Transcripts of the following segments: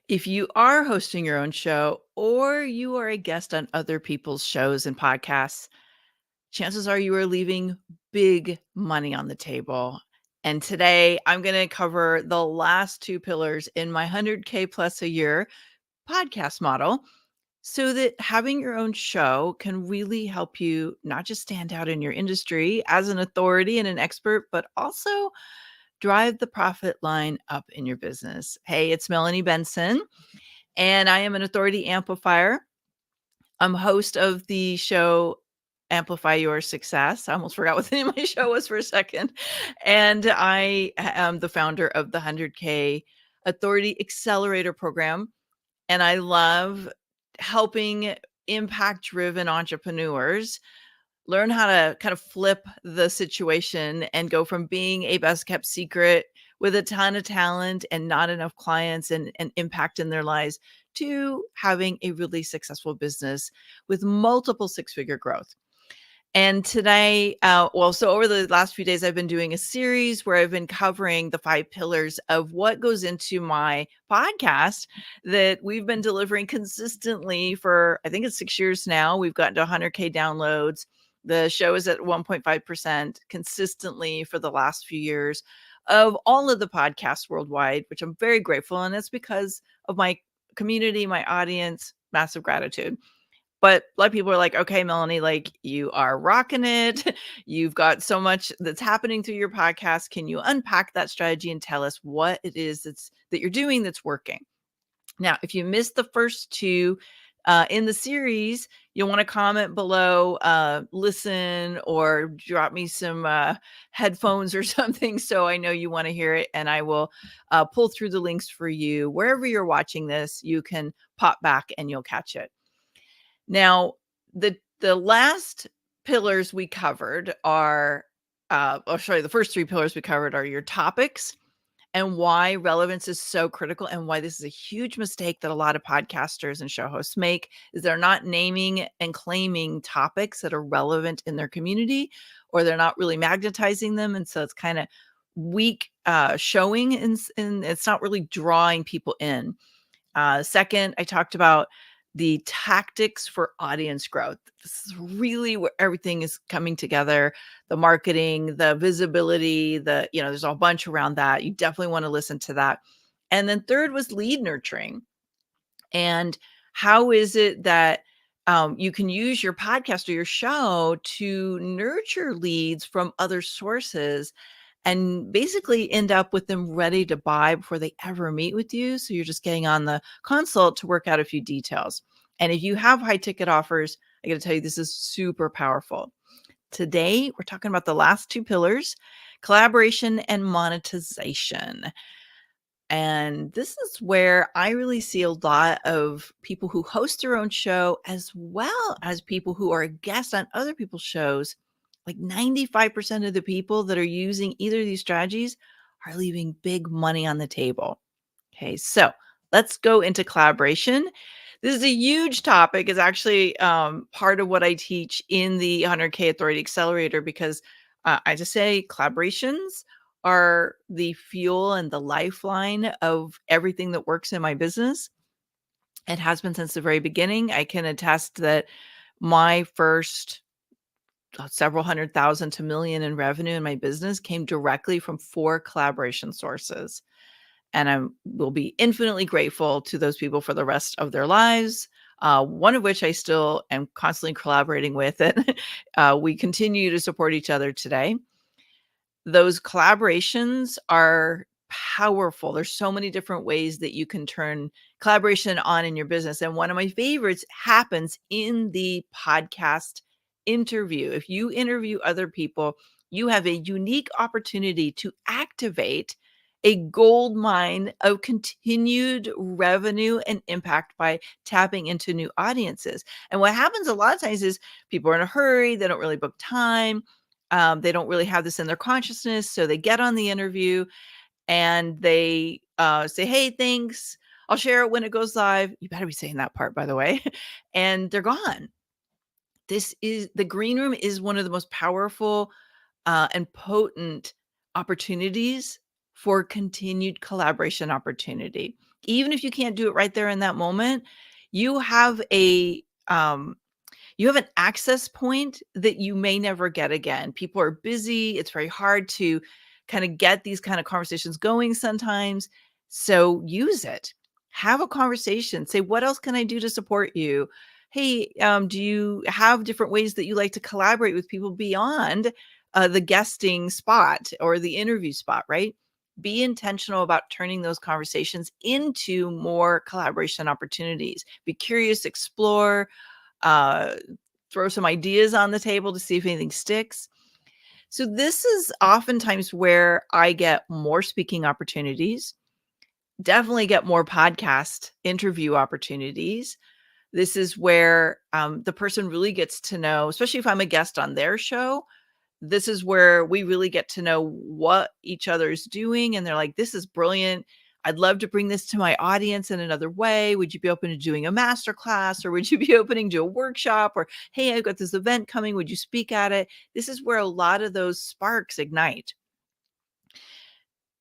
If you are hosting your own show or you are a guest on other people's shows and podcasts, chances are you are leaving big money on the table. And today I'm going to cover the last two pillars in my 100K plus a year podcast model so that having your own show can really help you not just stand out in your industry as an authority and an expert, but also drive the profit line up in your business. Hey, it's Melanie Benson, and I am an authority amplifier. I'm host of the show Amplify Your Success. I almost forgot what the name of my show was for a second. And I am the founder of the 100K Authority Accelerator Program. And I love helping impact driven entrepreneurs learn how to kind of flip the situation and go from being a best kept secret with a ton of talent and not enough clients and impact in their lives to having a really successful business with multiple six-figure growth. And today, so over the last few days, I've been doing a series where I've been covering the 5 pillars of what goes into my podcast that we've been delivering consistently for, I think it's 6 years now. We've gotten to 100K downloads. The show is at 1.5% consistently for the last few years of all of the podcasts worldwide, which I'm very grateful. And it's because of my community, my audience, massive gratitude. But a lot of people are like, okay, Melanie, like you are rocking it. You've got so much that's happening through your podcast. Can you unpack that strategy and tell us what it is that you're doing that's working? Now, if you missed the first two in the series, you'll want to comment below, listen, or drop me some headphones or something so I know you want to hear it. And I will pull through the links for you. Wherever you're watching this, you can pop back and you'll catch it. Now, the last pillars we covered are, the first 3 pillars we covered are your topics and why relevance is so critical and why this is a huge mistake that a lot of podcasters and show hosts make is they're not naming and claiming topics that are relevant in their community, or they're not really magnetizing them. And so it's kind of weak showing and it's not really drawing people in. Second, I talked about the tactics for audience growth. This is really where everything is coming together. The marketing, the visibility, there's a bunch around that. You definitely want to listen to that. And then third was lead nurturing. And how is it that you can use your podcast or your show to nurture leads from other sources and basically end up with them ready to buy before they ever meet with you. So you're just getting on the consult to work out a few details. And if you have high ticket offers, I got to tell you, this is super powerful. Today, we're talking about the last 2 pillars, collaboration and monetization. And this is where I really see a lot of people who host their own show, as well as people who are guests on other people's shows. Like 95% of the people that are using either of these strategies are leaving big money on the table. Okay, so let's go into collaboration. This is a huge topic. It's actually part of what I teach in the 100K Authority Accelerator, because I just say collaborations are the fuel and the lifeline of everything that works in my business. It has been since the very beginning. I can attest that my first several hundred thousand to million in revenue in my business came directly from 4 collaboration sources. And I will be infinitely grateful to those people for the rest of their lives. One of which I still am constantly collaborating with, and we continue to support each other today. Those collaborations are powerful. There's so many different ways that you can turn collaboration on in your business. And one of my favorites happens in the podcast interview. If you interview other people, you have a unique opportunity to activate a gold mine of continued revenue and impact by tapping into new audiences. And what happens a lot of times is people are in a hurry, they don't really book time. They don't really have this in their consciousness. So they get on the interview and they say, hey, thanks. I'll share it when it goes live. You better be saying that part, by the way. And they're gone. The green room is one of the most powerful and potent opportunities for continued collaboration opportunity. Even if you can't do it right there in that moment, you have a you have an access point that you may never get again. People are busy. It's very hard to kind of get these kind of conversations going sometimes. So use it. Have a conversation. Say, what else can I do to support you? Hey, do you have different ways that you like to collaborate with people beyond the guesting spot or the interview spot, right? Be intentional about turning those conversations into more collaboration opportunities. Be curious, explore, uh, throw some ideas on the table to see if anything sticks. So this is oftentimes where I get more speaking opportunities, definitely get more podcast interview opportunities. This is where the person really gets to know, especially if I'm a guest on their show, this is where we really get to know what each other's doing. And they're like, this is brilliant. I'd love to bring this to my audience in another way. Would you be open to doing a master class, or would you be opening to a workshop, or, hey, I've got this event coming. Would you speak at it? This is where a lot of those sparks ignite.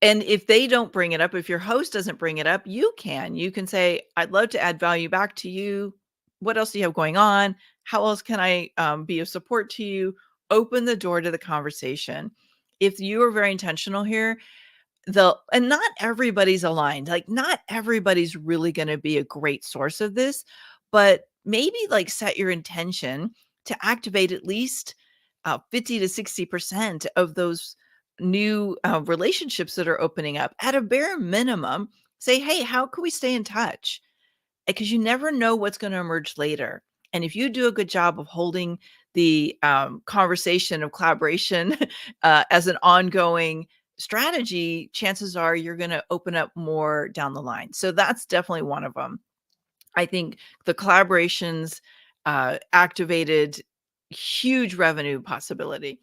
And if they don't bring it up, if your host doesn't bring it up, you can say, I'd love to add value back to you. What else do you have going on? How else can I be of support to you? Open the door to the conversation. If you are very intentional here, and not everybody's aligned. Like, not everybody's really going to be a great source of this, but maybe like set your intention to activate at least 50 to 60% of those new relationships that are opening up. At a bare minimum, say, hey, how can we stay in touch? Because you never know what's going to emerge later. And if you do a good job of holding the conversation of collaboration as an ongoing strategy, chances are you're going to open up more down the line. So that's definitely one of them. I think the collaborations activated huge revenue possibility.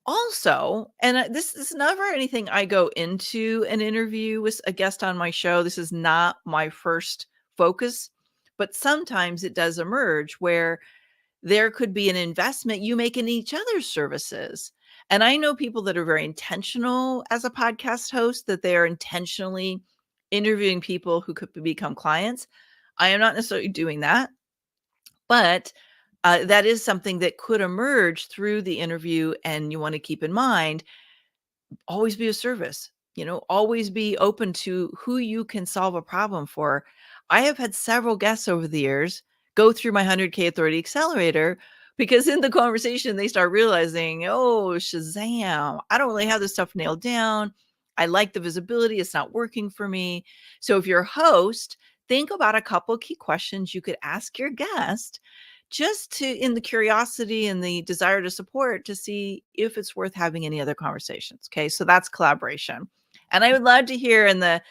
Also, and this is never anything I go into an interview with a guest on my show. This is not my first focus, but sometimes it does emerge where there could be an investment you make in each other's services. And I know people that are very intentional as a podcast host, that they are intentionally interviewing people who could become clients. I am not necessarily doing that, but that is something that could emerge through the interview. And you want to keep in mind, always be of service, always be open to who you can solve a problem for. I have had several guests over the years go through my 100K Authority Accelerator because in the conversation, they start realizing, oh, Shazam, I don't really have this stuff nailed down. I like the visibility. It's not working for me. So if you're a host, think about a couple key questions you could ask your guest, just to, in the curiosity and the desire to support, to see if it's worth having any other conversations. Okay. So that's collaboration. And I would love to hear in the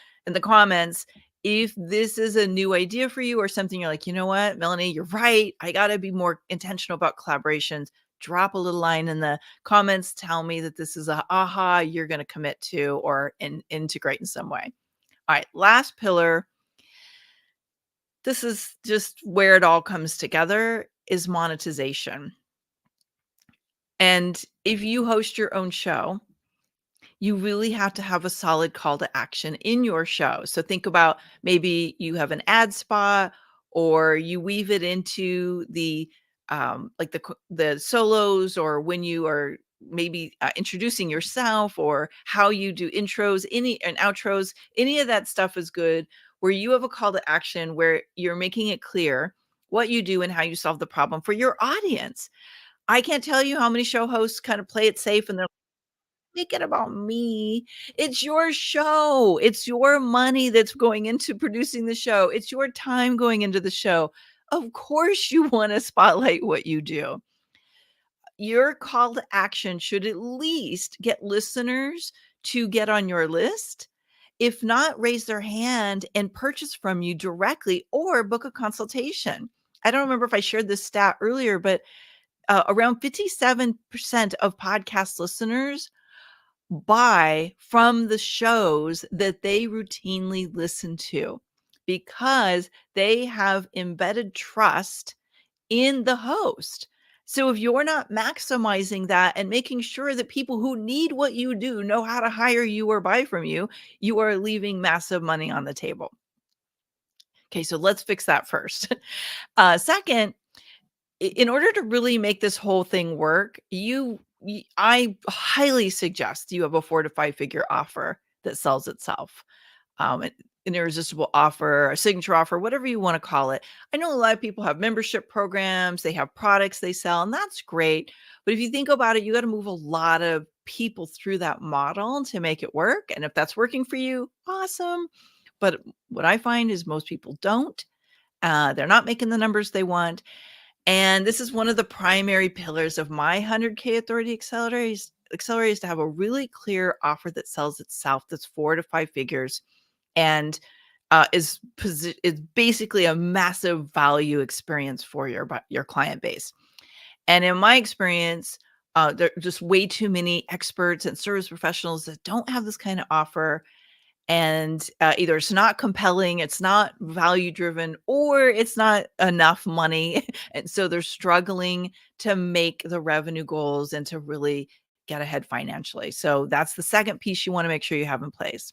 comments if this is a new idea for you, or something you're like, you know what, Melanie, you're right. I got to be more intentional about collaborations. Drop a little line in the comments. Tell me that this is a aha you're going to commit to or integrate in some way. All right. Last pillar. This is just where it all comes together, is monetization. And if you host your own show, you really have to have a solid call to action in your show. So think about, maybe you have an ad spot, or you weave it into the like the solos, or when you are maybe introducing yourself, or how you do intros, and outros. Any of that stuff is good, where you have a call to action where you're making it clear what you do and how you solve the problem for your audience. I can't tell you how many show hosts kind of play it safe, and they're, make it about me. It's your show. It's your money that's going into producing the show. It's your time going into the show. Of course, you want to spotlight what you do. Your call to action should at least get listeners to get on your list. If not, raise their hand and purchase from you directly, or book a consultation. I don't remember if I shared this stat earlier, but around 57% of podcast listeners buy from the shows that they routinely listen to, because they have embedded trust in the host. So if you're not maximizing that and making sure that people who need what you do know how to hire you or buy from you, you are leaving massive money on the table. Okay, so let's fix that first. Second, in order to really make this whole thing work, I highly suggest you have a 4 to 5 figure offer that sells itself. An irresistible offer, a signature offer, whatever you want to call it. I know a lot of people have membership programs, they have products they sell, and that's great. But if you think about it, you got to move a lot of people through that model to make it work. And if that's working for you, awesome. But what I find is most people don't. They're not making the numbers they want. And this is one of the primary pillars of my 100K Authority Accelerator is to have a really clear offer that sells itself that's 4 to 5 figures and is basically a massive value experience for your client base. And in my experience, there are just way too many experts and service professionals that don't have this kind of offer, and either it's not compelling, it's not value driven, or it's not enough money. And so they're struggling to make the revenue goals and to really get ahead financially. So that's the second piece you want to make sure you have in place.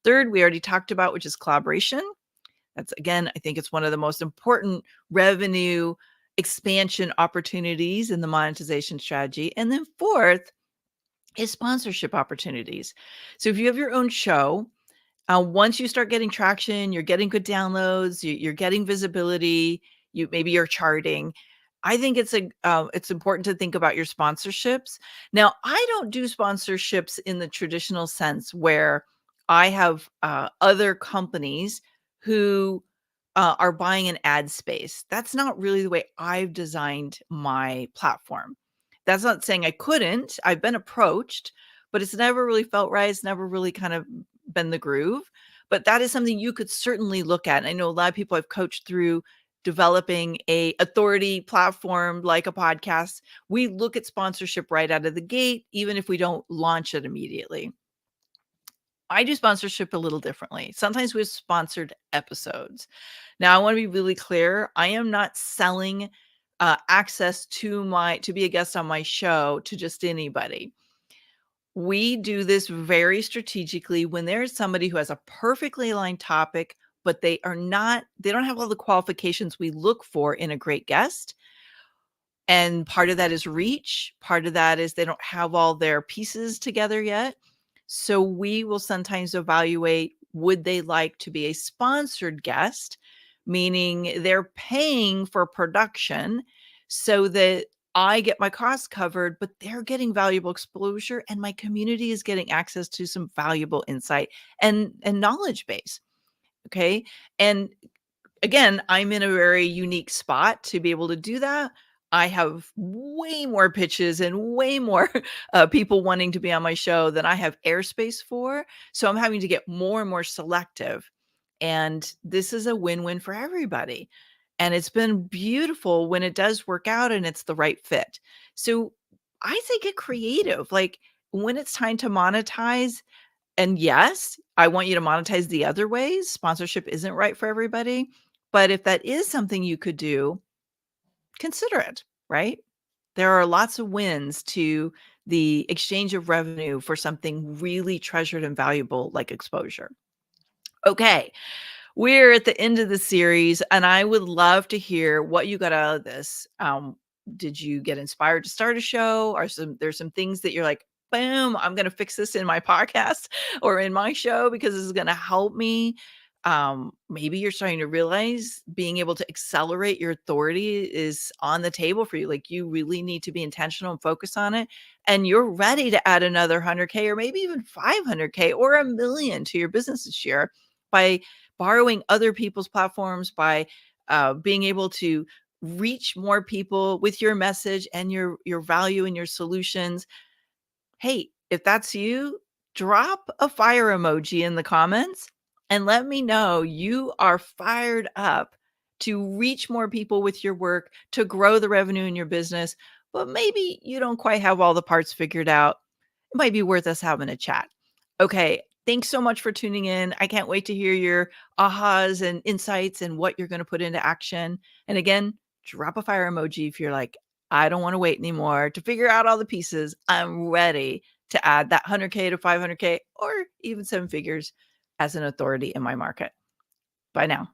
Third, we already talked about, which is collaboration. That's, again, I think it's one of the most important revenue expansion opportunities in the monetization strategy. And then fourth is sponsorship opportunities. So if you have your own show, once you start getting traction, you're getting good downloads, you're getting visibility, maybe you're charting. I think it's important to think about your sponsorships. Now, I don't do sponsorships in the traditional sense where I have other companies who are buying an ad space. That's not really the way I've designed my platform. That's not saying I couldn't. I've been approached, but it's never really felt right. It's never really kind of been the groove. But that is something you could certainly look at. And I know a lot of people I've coached through developing a authority platform like a podcast. We look at sponsorship right out of the gate, even if we don't launch it immediately. I do sponsorship a little differently. Sometimes with sponsored episodes. Now, I want to be really clear. I am not selling access to be a guest on my show to just anybody. We do this very strategically when there's somebody who has a perfectly aligned topic, but they don't have all the qualifications we look for in a great guest. And part of that is reach. Part of that is they don't have all their pieces together yet. So we will sometimes evaluate, would they like to be a sponsored guest, meaning they're paying for production so that I get my costs covered, but they're getting valuable exposure and my community is getting access to some valuable insight and knowledge base. Okay. And again, I'm in a very unique spot to be able to do that. I have way more pitches and way more people wanting to be on my show than I have airspace for. So I'm having to get more and more selective. And this is a win-win for everybody. And it's been beautiful when it does work out and it's the right fit. So I say get creative. Like when it's time to monetize, and yes, I want you to monetize the other ways. Sponsorship isn't right for everybody. But if that is something you could do, consider it, right? There are lots of wins to the exchange of revenue for something really treasured and valuable like exposure. Okay, we're at the end of the series, and I would love to hear what you got out of this. Did you get inspired to start a show? There's some things that you're like, boom, I'm going to fix this in my podcast or in my show because this is going to help me. Maybe you're starting to realize being able to accelerate your authority is on the table for you. Like you really need to be intentional and focus on it. And you're ready to add another 100K or maybe even 500K or a million to your business this year by borrowing other people's platforms, by being able to reach more people with your message and your value and your solutions. Hey, if that's you, drop a fire emoji in the comments and let me know you are fired up to reach more people with your work, to grow the revenue in your business, but maybe you don't quite have all the parts figured out. It might be worth us having a chat. Okay, thanks so much for tuning in. I can't wait to hear your ahas and insights and what you're going to put into action. And again, drop a fire emoji if you're like, I don't wanna wait anymore to figure out all the pieces. I'm ready to add that 100K to 500K or even 7 figures as an authority in my market. Bye now.